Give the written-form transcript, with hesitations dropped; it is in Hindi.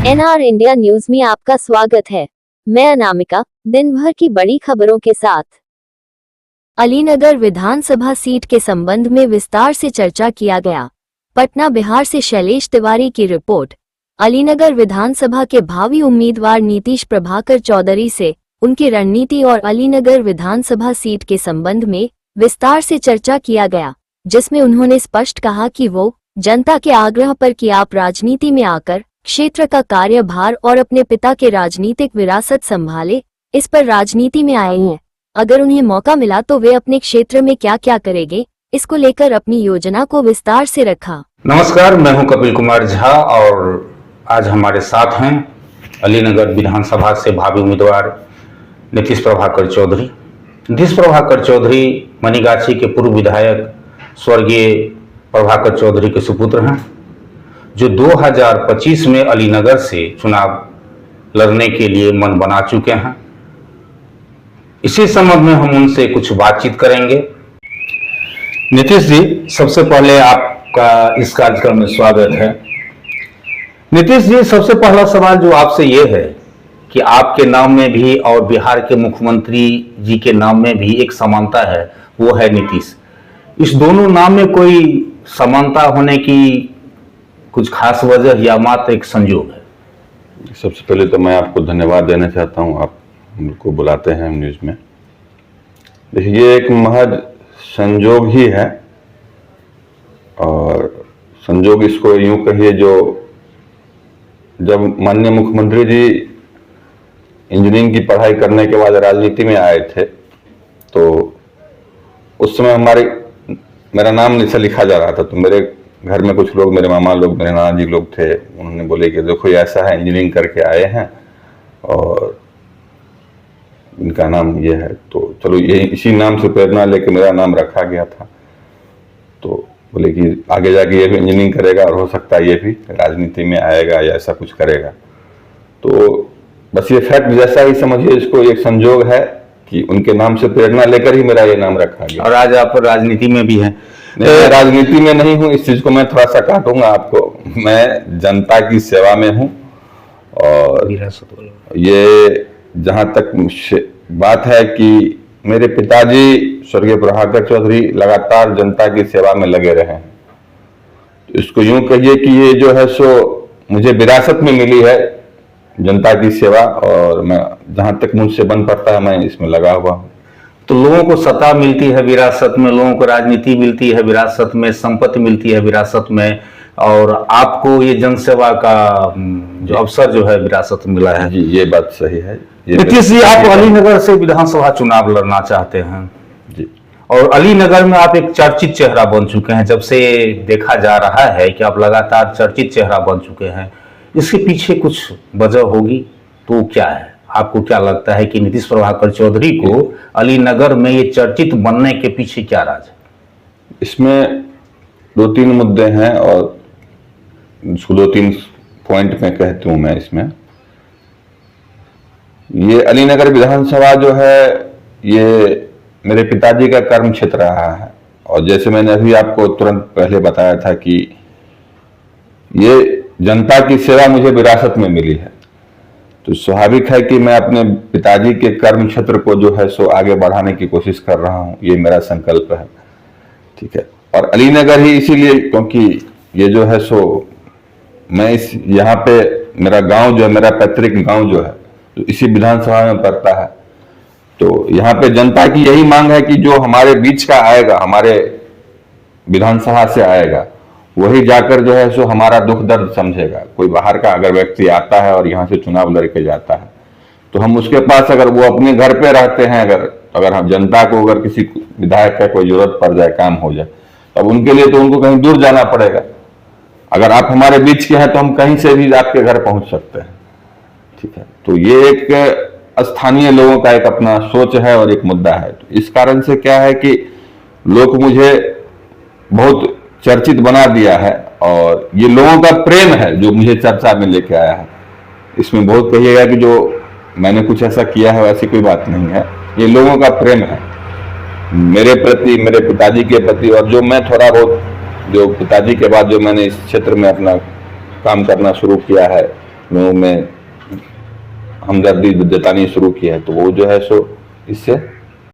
एनआर इंडिया न्यूज में आपका स्वागत है। मैं अनामिका, दिन भर की बड़ी खबरों के साथ। अलीनगर विधानसभा सीट के संबंध में विस्तार से चर्चा किया गया। पटना बिहार से शैलेश तिवारी की रिपोर्ट। अलीनगर विधानसभा के भावी उम्मीदवार नीतीश प्रभाकर चौधरी से उनकी रणनीति और अलीनगर विधानसभा सीट के संबंध में विस्तार से चर्चा किया गया, जिसमें उन्होंने स्पष्ट कहा कि वो जनता के आग्रह पर कि आप राजनीति में आकर क्षेत्र का कार्यभार और अपने पिता के राजनीतिक विरासत संभाले, इस पर राजनीति में आए हैं। अगर उन्हें मौका मिला तो वे अपने क्षेत्र में क्या क्या करेंगे, इसको लेकर अपनी योजना को विस्तार से रखा। नमस्कार, मैं हूं कपिल कुमार झा और आज हमारे साथ हैं अलीनगर विधानसभा से भावी उम्मीदवार नीतीश प्रभाकर चौधरी। नीतीश प्रभाकर चौधरी मनीगाछी के पूर्व विधायक स्वर्गीय प्रभाकर चौधरी के सुपुत्र हैं, जो 2025 में अलीनगर से चुनाव लड़ने के लिए मन बना चुके हैं। इसी संबंध में हम उनसे कुछ बातचीत करेंगे। नीतीश जी, सबसे पहले आपका इस कार्यक्रम में स्वागत है। नीतीश जी, सबसे पहला सवाल जो आपसे ये है कि आपके नाम में भी और बिहार के मुख्यमंत्री जी के नाम में भी एक समानता है, वो है नीतीश। इस दोनों नाम में कोई समानता होने की कुछ खास वजह या मात्र एक संयोग है? सबसे पहले तो मैं आपको धन्यवाद देना चाहता हूं, आप हमको बुलाते हैं न्यूज में। देखिए, ये एक महज संयोग ही है और संयोग इसको यूं कहिए, जो जब माननीय मुख्यमंत्री जी इंजीनियरिंग की पढ़ाई करने के बाद राजनीति में आए थे तो उस समय मेरा नाम नीचे लिखा जा रहा था। तो मेरे घर में कुछ लोग, मेरे मामा लोग, मेरे नाना जी लोग थे, उन्होंने बोले कि देखो ये ऐसा है, इंजीनियरिंग करके आए हैं और इनका नाम ये है, तो चलो ये इसी नाम से प्रेरणा लेके मेरा नाम रखा गया था। तो बोले कि आगे जाके ये भी इंजीनियरिंग करेगा और हो सकता है ये भी राजनीति में आएगा या ऐसा कुछ करेगा। तो बस ये फैक्ट जैसा ही समझिए इसको, एक संयोग है कि उनके नाम से प्रेरणा लेकर ही मेरा ये नाम रखा गया। और आज आप राजनीति में भी हैं? मैं राजनीति में नहीं हूँ, इस चीज को मैं थोड़ा सा काटूंगा आपको। मैं जनता की सेवा में हूँ और ये जहां तक बात है कि मेरे पिताजी स्वर्गीय प्रभाकर चौधरी लगातार जनता की सेवा में लगे रहे हैं, तो इसको यूं कहिए कि ये जो है सो मुझे विरासत में मिली है जनता की सेवा, और मैं जहां तक मुझसे बन पड़ता है मैं इसमें लगा हुआ हूँ। तो लोगों को सत्ता मिलती है विरासत में, लोगों को राजनीति मिलती है विरासत में, संपत्ति मिलती है विरासत में, और आपको ये जनसेवा का जो अवसर जो है विरासत में मिला है। जी, ये बात सही है। नीतीश जी, आप अलीनगर से विधानसभा चुनाव लड़ना चाहते हैं जी, और अलीनगर में आप एक चर्चित चेहरा बन चुके हैं। जब से देखा जा रहा है कि आप लगातार चर्चित चेहरा बन चुके हैं, इसके पीछे कुछ वजह होगी, तो क्या है? आपको क्या लगता है कि नीतीश प्रभाकर चौधरी को अलीनगर में ये चर्चित बनने के पीछे क्या राज है? इसमें 2-3 मुद्दे हैं और उसको 2-3 पॉइंट में कहती हूं मैं। इसमें ये अलीनगर विधानसभा जो है ये मेरे पिताजी का कर्म क्षेत्र रहा है, और जैसे मैंने अभी आपको तुरंत पहले बताया था कि ये जनता की सेवा मुझे विरासत में मिली है, तो स्वाभाविक है कि मैं अपने पिताजी के कर्म क्षेत्र को जो है सो आगे बढ़ाने की कोशिश कर रहा हूं। ये मेरा संकल्प है, ठीक है। और अलीनगर ही इसीलिए क्योंकि ये जो है सो मैं यहाँ पे मेरा गांव जो है, मेरा पैतृक गांव जो है, तो इसी विधानसभा में पड़ता है। तो यहाँ पे जनता की यही मांग है कि जो हमारे बीच का आएगा, हमारे विधानसभा से आएगा, वही जाकर जो है सो हमारा दुख दर्द समझेगा। कोई बाहर का अगर व्यक्ति आता है और यहाँ से चुनाव लड़के जाता है तो हम उसके पास, अगर वो अपने घर पे रहते हैं, अगर हम जनता को अगर किसी विधायक का कोई जरूरत पड़ जाए, काम हो जाए, तब उनके लिए तो उनको कहीं दूर जाना पड़ेगा। अगर आप हमारे बीच के हैं तो हम कहीं से भी आपके घर पहुंच सकते हैं, ठीक है। तो ये एक स्थानीय लोगों का एक अपना सोच है और एक मुद्दा है। तो इस कारण से क्या है कि लोग मुझे बहुत चर्चित बना दिया है, और ये लोगों का प्रेम है जो मुझे चर्चा में लेके आया है। इसमें बहुत कहिएगा कि जो मैंने कुछ ऐसा किया है, वैसी कोई बात नहीं है। ये लोगों का प्रेम है मेरे प्रति, मेरे पिताजी के प्रति, और जो मैं थोड़ा बहुत, जो पिताजी के बाद जो मैंने इस क्षेत्र में अपना काम करना शुरू किया है, में हमदर्दी जतानी शुरू की है, तो वो जो है सो इससे